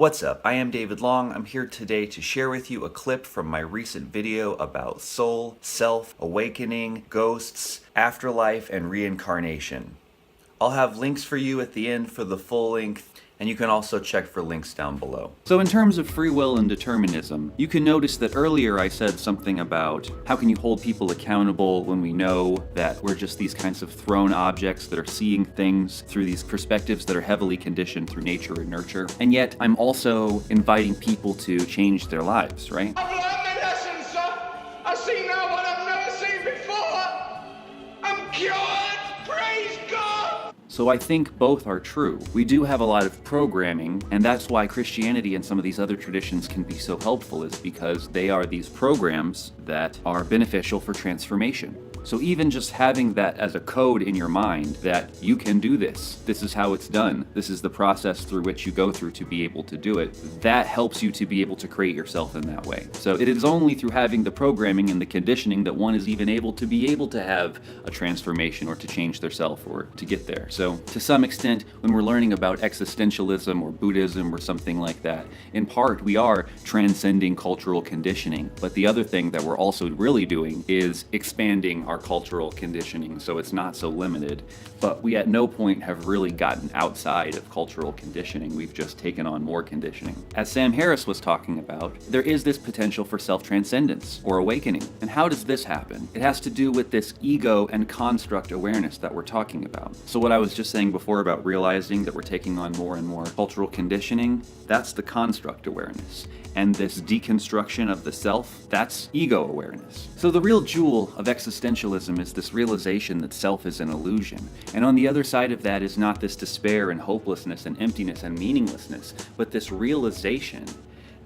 What's up? I am David Long. I'm here today to share with you a clip from my recent video about soul, self, awakening, ghosts, afterlife, and reincarnation. I'll have links for you at the end for the full length, and you can also check for links down below. So in terms of free will and determinism, you can notice that earlier I said something about how can you hold people accountable when we know that we're just these kinds of thrown objects that are seeing things through these perspectives that are heavily conditioned through nature and nurture. And yet I'm also inviting people to change their lives, right? I've learned my lesson, sir. I see now what I've never seen before. I'm cured. Praise God. So I think both are true. We do have a lot of programming, and that's why Christianity and some of these other traditions can be so helpful, is because they are these programs that are beneficial for transformation. So even just having that as a code in your mind that you can do this is how it's done, this is the process through which you go through to be able to do it, that helps you to be able to create yourself in that way. So it is only through having the programming and the conditioning that one is even able to have a transformation or to change their self or to get there. So to some extent, when we're learning about existentialism or Buddhism or something like that, in part we are transcending cultural conditioning. But the other thing that we're also really doing is expanding our cultural conditioning so it's not so limited. But we at no point have really gotten outside of cultural conditioning. We've just taken on more conditioning. As Sam Harris was talking about, there is this potential for self-transcendence or awakening. And how does this happen? It has to do with this ego and construct awareness that we're talking about. So what I was just saying before about realizing that we're taking on more and more cultural conditioning, that's the construct awareness. And this deconstruction of the self, that's ego awareness. So the real jewel of existentialism is this realization that self is an illusion. And on the other side of that is not this despair and hopelessness and emptiness and meaninglessness, but this realization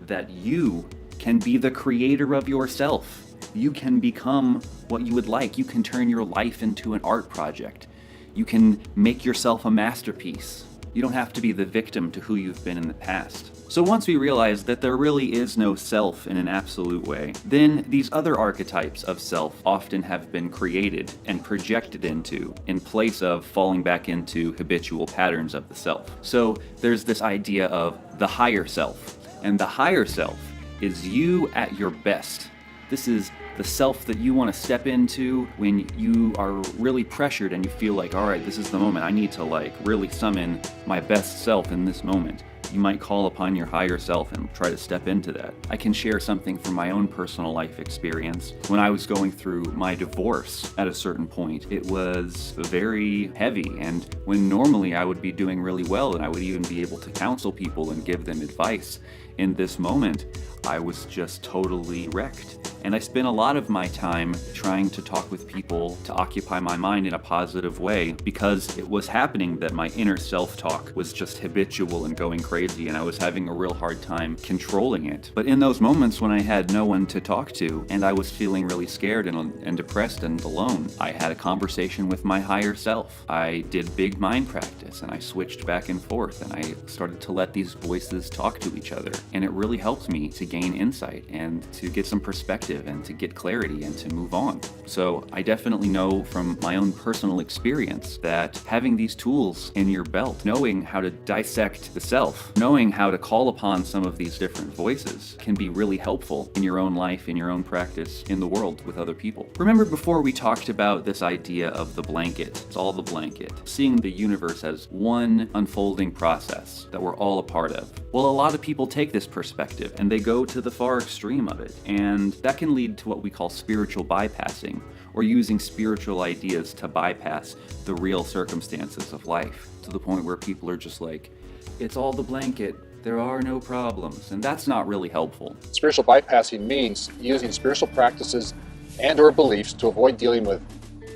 that you can be the creator of yourself. You can become what you would like. You can turn your life into an art project. You can make yourself a masterpiece. You don't have to be the victim to who you've been in the past. So once we realize that there really is no self in an absolute way, then these other archetypes of self often have been created and projected into in place of falling back into habitual patterns of the self. So there's this idea of the higher self, and the higher self is you at your best. This is the self that you want to step into when you are really pressured and you feel like, all right, this is the moment. I need to really summon my best self in this moment. You might call upon your higher self and try to step into that. I can share something from my own personal life experience. When I was going through my divorce at a certain point, it was very heavy, and when normally I would be doing really well and I would even be able to counsel people and give them advice, in this moment, I was just totally wrecked. And I spent a lot of my time trying to talk with people to occupy my mind in a positive way, because it was happening that my inner self-talk was just habitual and going crazy, and I was having a real hard time controlling it. But in those moments when I had no one to talk to and I was feeling really scared and depressed and alone, I had a conversation with my higher self. I did big mind practice and I switched back and forth and I started to let these voices talk to each other. And it really helped me to gain insight and to get some perspective and to get clarity and to move on. So I definitely know from my own personal experience that having these tools in your belt, knowing how to dissect the self, knowing how to call upon some of these different voices can be really helpful in your own life, in your own practice, in the world with other people. Remember before we talked about this idea of the blanket, it's all the blanket, seeing the universe as one unfolding process that we're all a part of. Well, a lot of people take this perspective and they go to the far extreme of it, and that can lead to what we call spiritual bypassing, or using spiritual ideas to bypass the real circumstances of life, to the point where people are just like, it's all the blanket, there are no problems, and that's not really helpful. Spiritual bypassing means using spiritual practices and or beliefs to avoid dealing with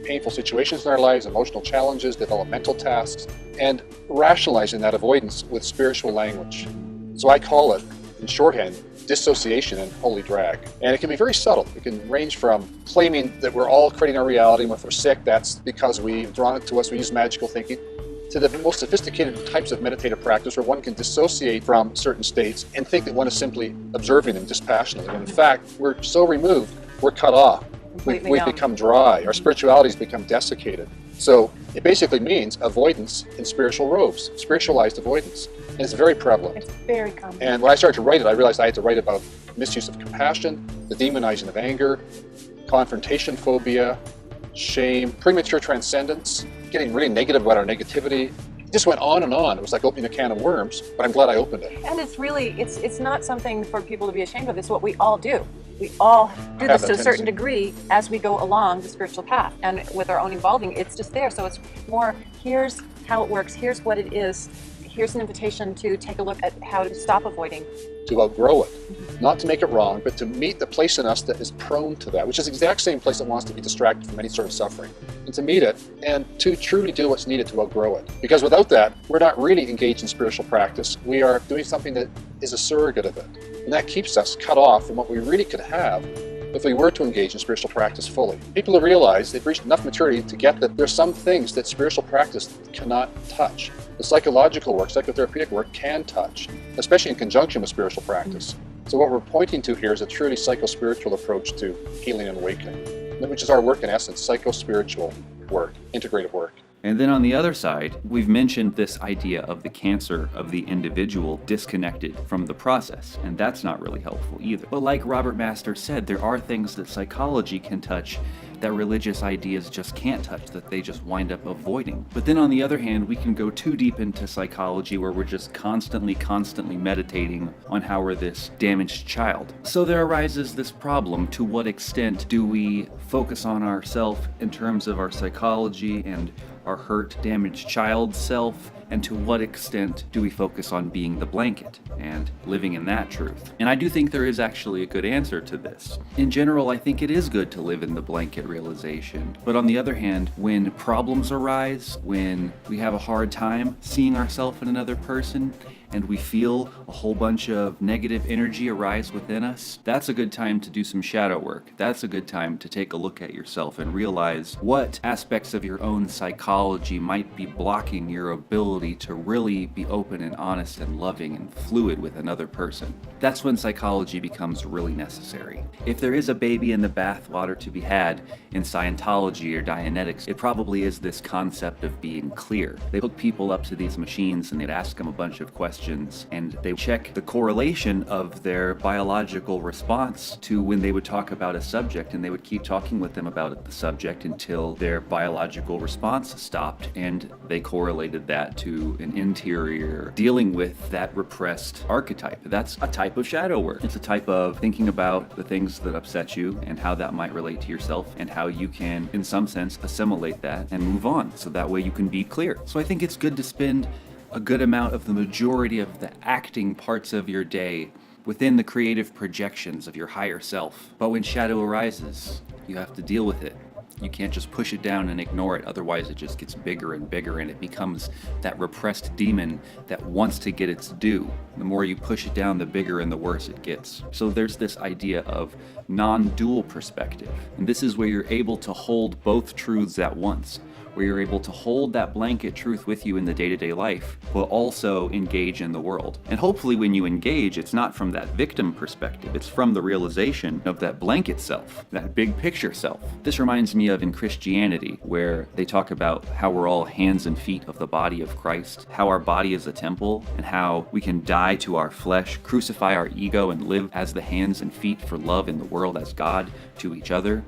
painful situations in our lives, emotional challenges, developmental tasks, and rationalizing that avoidance with spiritual language. So I call it, in shorthand, dissociation and holy drag. And it can be very subtle. It can range from claiming that we're all creating our reality, and if we're sick, that's because we've drawn it to us, we use magical thinking, to the most sophisticated types of meditative practice where one can dissociate from certain states and think that one is simply observing them dispassionately. When in fact, we're so removed, we're cut off. completely We've numb. become dry. Our spirituality's become desiccated. So it basically means avoidance in spiritual robes, spiritualized avoidance. And it's very prevalent. It's very common. And when I started to write it, I realized I had to write about misuse of compassion, the demonizing of anger, confrontation phobia, shame, premature transcendence, getting really negative about our negativity. It just went on and on. It was like opening a can of worms, but I'm glad I opened it. And it's really, it's not something for people to be ashamed of. It's what we all do. We all do have this that to a certain tendency. degree as we go along the spiritual path. And with our own evolving, it's just there. So it's more, here's how it works, here's what it is, here's an invitation to take a look at how to stop avoiding. To outgrow it. Not to make it wrong, but to meet the place in us that is prone to that, which is the exact same place that wants to be distracted from any sort of suffering. And to meet it, and to truly do what's needed to outgrow it. Because without that, we're not really engaged in spiritual practice. We are doing something that is a surrogate of it. And that keeps us cut off from what we really could have if we were to engage in spiritual practice fully. People who realize they've reached enough maturity to get that there's some things that spiritual practice cannot touch. The psychological work, psychotherapeutic work can touch, especially in conjunction with spiritual practice. So what we're pointing to here is a truly psycho-spiritual approach to healing and awakening, which is our work in essence, psycho-spiritual work, integrative work. And then on the other side, we've mentioned this idea of the cancer of the individual disconnected from the process, and that's not really helpful either. But like Robert Master said, there are things that psychology can touch that religious ideas just can't touch, that they just wind up avoiding. But then on the other hand, we can go too deep into psychology where we're just constantly meditating on how we're this damaged child. So there arises this problem: to what extent do we focus on ourself in terms of our psychology and our hurt, damaged child self, and to what extent do we focus on being the blanket and living in that truth? And I do think there is actually a good answer to this. In general, I think it is good to live in the blanket realization. But on the other hand, when problems arise, when we have a hard time seeing ourselves in another person, and we feel a whole bunch of negative energy arise within us, that's a good time to do some shadow work. That's a good time to take a look at yourself and realize what aspects of your own psychology might be blocking your ability to really be open and honest and loving and fluid with another person. That's when psychology becomes really necessary. If there is a baby in the bathwater to be had in Scientology or Dianetics, it probably is this concept of being clear. They hook people up to these machines and they'd ask them a bunch of questions, and they check the correlation of their biological response to when they would talk about a subject, and they would keep talking with them about the subject until their biological response stopped, and they correlated that to an interior dealing with that repressed archetype. That's a type of shadow work. It's a type of thinking about the things that upset you and how that might relate to yourself, and how you can, in some sense, assimilate that and move on, so that way you can be clear. So I think it's good to spend a good amount of the majority of the acting parts of your day within the creative projections of your higher self. But when shadow arises, you have to deal with it. You can't just push it down and ignore it, otherwise it just gets bigger and bigger, and it becomes that repressed demon that wants to get its due. The more you push it down, the bigger and the worse it gets. So there's this idea of non-dual perspective, and this is where you're able to hold both truths at once, where you're able to hold that blanket truth with you in the day-to-day life, but also engage in the world. And hopefully when you engage, it's not from that victim perspective, it's from the realization of that blanket self, that big picture self. This reminds me of in Christianity, where they talk about how we're all hands and feet of the body of Christ, how our body is a temple, and how we can die to our flesh, crucify our ego, and live as the hands and feet for love in the world as God to each other.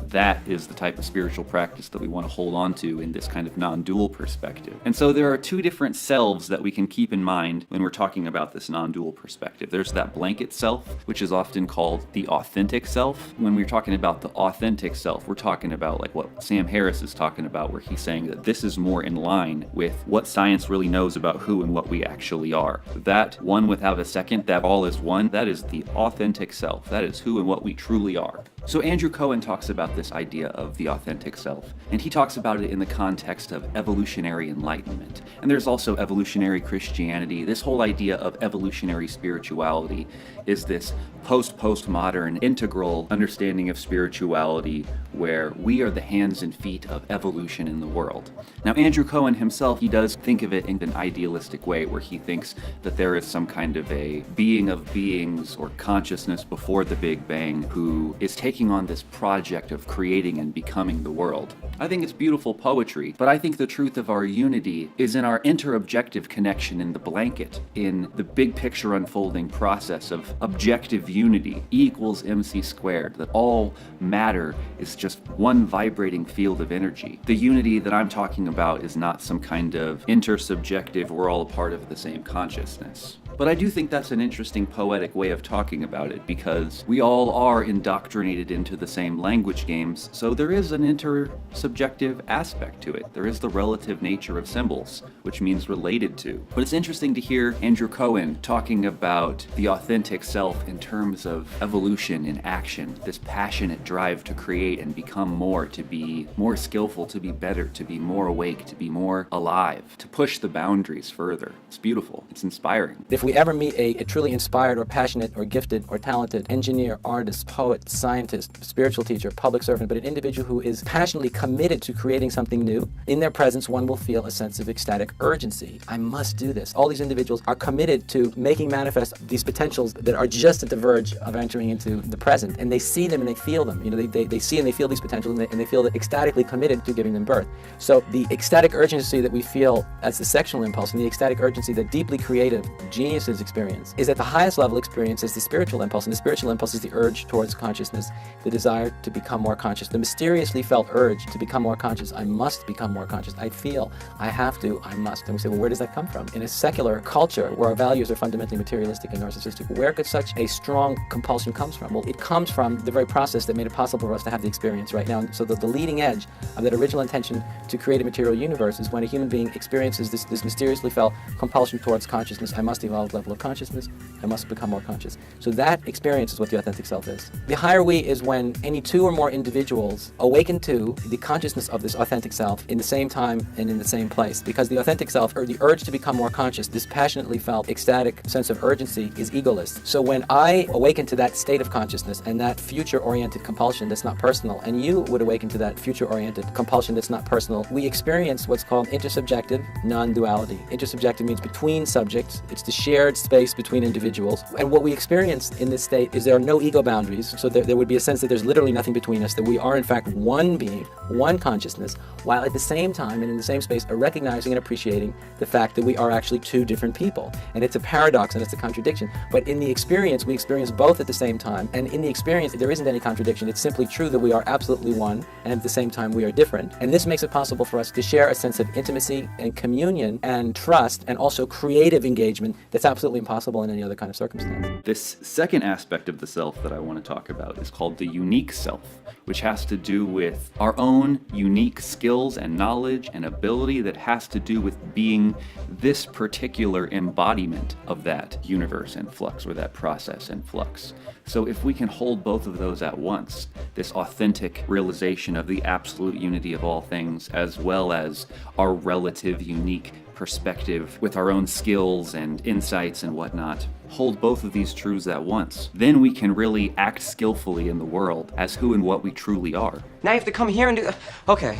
That is the type of spiritual practice that we want to hold on to in this kind of non-dual perspective. And so there are two different selves that we can keep in mind when we're talking about this non-dual perspective. There's that blanket self, which is often called the authentic self. When we're talking about the authentic self, we're talking about like what Sam Harris is talking about, where he's saying that this is more in line with what science really knows about who and what we actually are. That one without a second, that all is one, that is the authentic self. That is who and what we truly are. So Andrew Cohen talks about this idea of the authentic self And he talks about it in the context of evolutionary enlightenment. And there's also evolutionary Christianity. This whole idea of evolutionary spirituality is this postmodern integral understanding of spirituality where we are the hands and feet of evolution in the world. Now, Andrew Cohen himself, he does think of it in an idealistic way where he thinks that there is some kind of a being of beings or consciousness before the Big Bang who is taking on this project of creating and becoming the world. I think it's beautiful poetry, but I think the truth of our unity is in our inter-objective connection in the blanket, in the big picture unfolding process of objective unity, E equals mc squared, that all matter is just one vibrating field of energy. The unity that I'm talking about is not some kind of intersubjective, we're all a part of the same consciousness. But I do think that's an interesting poetic way of talking about it, because we all are indoctrinated into the same language games, so there is an intersubjective aspect to it. There is the relative nature of symbols, which means related to. But it's interesting to hear Andrew Cohen talking about the authentic self in terms of evolution in action, this passionate drive to create and become more, to be more skillful, to be better, to be more awake, to be more alive, to push the boundaries further. It's beautiful. It's inspiring. If we ever meet a truly inspired or passionate or gifted or talented engineer, artist, poet, scientist, spiritual teacher, public servant, but an individual who is passionately committed to creating something new, in their presence one will feel a sense of ecstatic urgency. I must do this. All these individuals are committed to making manifest these potentials that are just at the verge of entering into the present, and they see them and they feel them. You know, they see and they feel these potentials, and they feel ecstatically committed to giving them birth. So the ecstatic urgency that we feel as the sexual impulse, and the ecstatic urgency that deeply creative geniuses experience, is at the highest level experience as the spiritual impulse, and the spiritual impulse is the urge towards consciousness, the desire to become more conscious, the mysteriously felt urge to become more conscious. I must become more conscious. I feel, I have to, I must. And we say, well, where does that come from? In a secular culture where our values are fundamentally materialistic and narcissistic, where could such a strong compulsion come from? Well, it comes from the very process that made it possible for us to have the experience right now. And so that the leading edge of that original intention to create a material universe is when a human being experiences this mysteriously felt compulsion towards consciousness. I must evolve level of consciousness, I must become more conscious. So that experience is what the authentic self is. The higher we is when any two or more individuals awaken to the consciousness of this authentic self in the same time and in the same place. Because the authentic self, or the urge to become more conscious, this passionately felt ecstatic sense of urgency, is egoless. So when I awaken to that state of consciousness and that future-oriented compulsion that's not personal, and you would awaken to that future-oriented compulsion that's not personal, we experience what's called intersubjective non-duality. Intersubjective means between subjects. It's the shared space between individuals. And what we experience in this state is there are no ego boundaries. So there would be a sense that there's literally nothing between us, that we are in fact one being, one consciousness, while at the same time and in the same space are recognizing and appreciating the fact that we are actually two different people. And it's a paradox and it's a contradiction. But in the experience, we experience both at the same time. And in the experience, there isn't any contradiction. It's simply true that we are absolutely one, and at the same time we are different. And this makes it possible for us to share a sense of intimacy and communion and trust, and also creative engagement that's absolutely impossible in any other kind of circumstance. This second aspect of the self that I want to talk about is called the unique self, which has to do with our own unique skills and knowledge and ability, that has to do with being this particular embodiment of that universe in flux, or that process in flux. So if we can hold both of those at once, this authentic realization of the absolute unity of all things, as well as our relative unique perspective with our own skills and insights and whatnot, hold both of these truths at once, then we can really act skillfully in the world as who and what we truly are. Now you have to come here and do... Okay.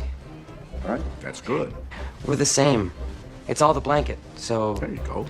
All right, that's good. We're the same. It's all the blanket, so... There you go.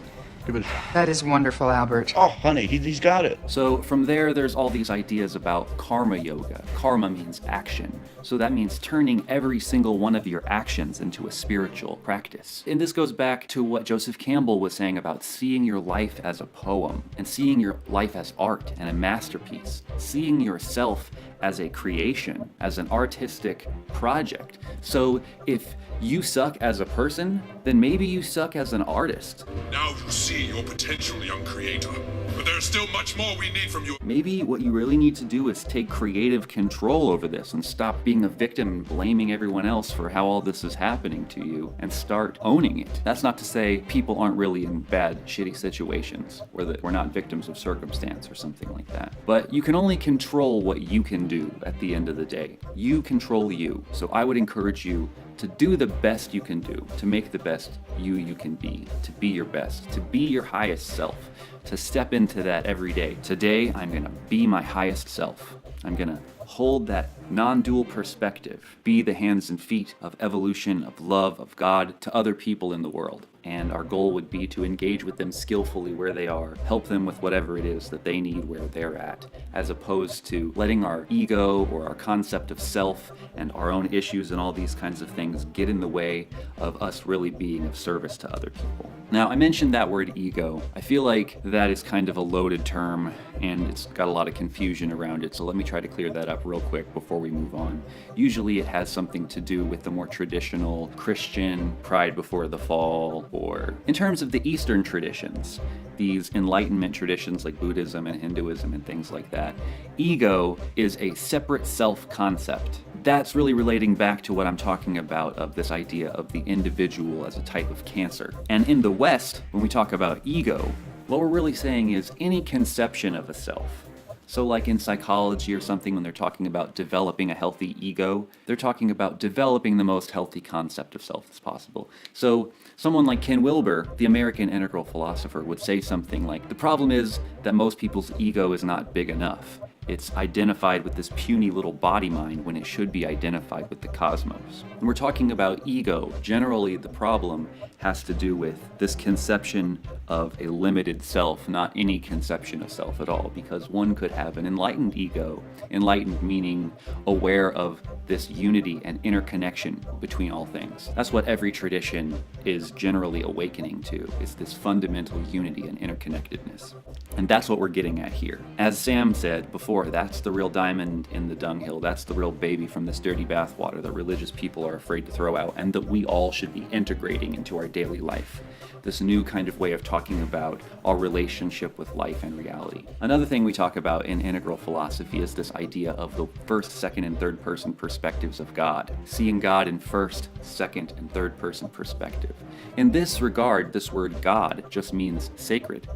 Give it a shot. That is wonderful, Albert. Oh, honey, he's got it. So from there, there's all these ideas about karma yoga. Karma means action. So that means turning every single one of your actions into a spiritual practice. And this goes back to what Joseph Campbell was saying about seeing your life as a poem, and seeing your life as art and a masterpiece, seeing yourself as a creation, as an artistic project. So if you suck as a person, then maybe you suck as an artist. Now you see your potential, young creator. but there's still much more we need from you. Maybe what you really need to do is take creative control over this and stop being a victim and blaming everyone else for how all this is happening to you and start owning it. That's not to say people aren't really in bad, shitty situations or that we're not victims of circumstance or something like that. But you can only control what you can do at the end of the day. You control you. So I would encourage you to do the best you can do, to make the best you can be, to be your best, to be your highest self, to step into that every day. Today, I'm gonna be my highest self. I'm gonna hold that non-dual perspective, be the hands and feet of evolution, of love, of God to other people in the world. And our goal would be to engage with them skillfully where they are, help them with whatever it is that they need where they're at, as opposed to letting our ego or our concept of self and our own issues and all these kinds of things get in the way of us really being of service to other people. Now, I mentioned that word ego. I feel like that is kind of a loaded term and it's got a lot of confusion around it, so let me try to clear that up real quick before we move on. Usually it has something to do with the more traditional Christian pride before the fall, or in terms of the Eastern traditions, these Enlightenment traditions like Buddhism and Hinduism and things like that, ego is a separate self concept. That's really relating back to what I'm talking about of this idea of the individual as a type of cancer. And in the West, when we talk about ego, what we're really saying is any conception of a self. So like in psychology or something, when they're talking about developing a healthy ego, they're talking about developing the most healthy concept of self as possible. So someone like Ken Wilber, the American integral philosopher, would say something like, the problem is that most people's ego is not big enough. It's identified with this puny little body mind when it should be identified with the cosmos. When we're talking about ego, generally the problem has to do with this conception of a limited self, not any conception of self at all, because one could have an enlightened ego, enlightened meaning aware of this unity and interconnection between all things. That's what every tradition is generally awakening to, is this fundamental unity and interconnectedness. And that's what we're getting at here. As Sam said before, that's the real diamond in the dunghill. That's the real baby from this dirty bathwater that religious people are afraid to throw out and that we all should be integrating into our daily life. This new kind of way of talking about our relationship with life and reality. Another thing we talk about in integral philosophy is this idea of the first, second, and third person perspectives of God. Seeing God in first, second, and third person perspective. In this regard, this word God just means sacred.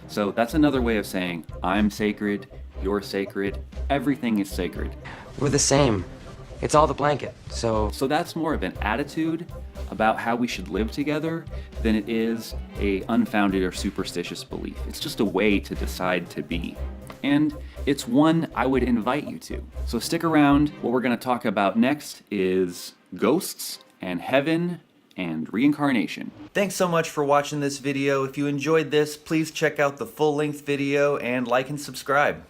So that's another way of saying I'm sacred, you're sacred, everything is sacred. We're the same. It's all the blanket, so... So that's more of an attitude about how we should live together than it is a unfounded or superstitious belief. It's just a way to decide to be. And it's one I would invite you to. So stick around. What we're going to talk about next is ghosts and heaven and reincarnation. Thanks so much for watching this video. If you enjoyed this, please check out the full-length video and like and subscribe.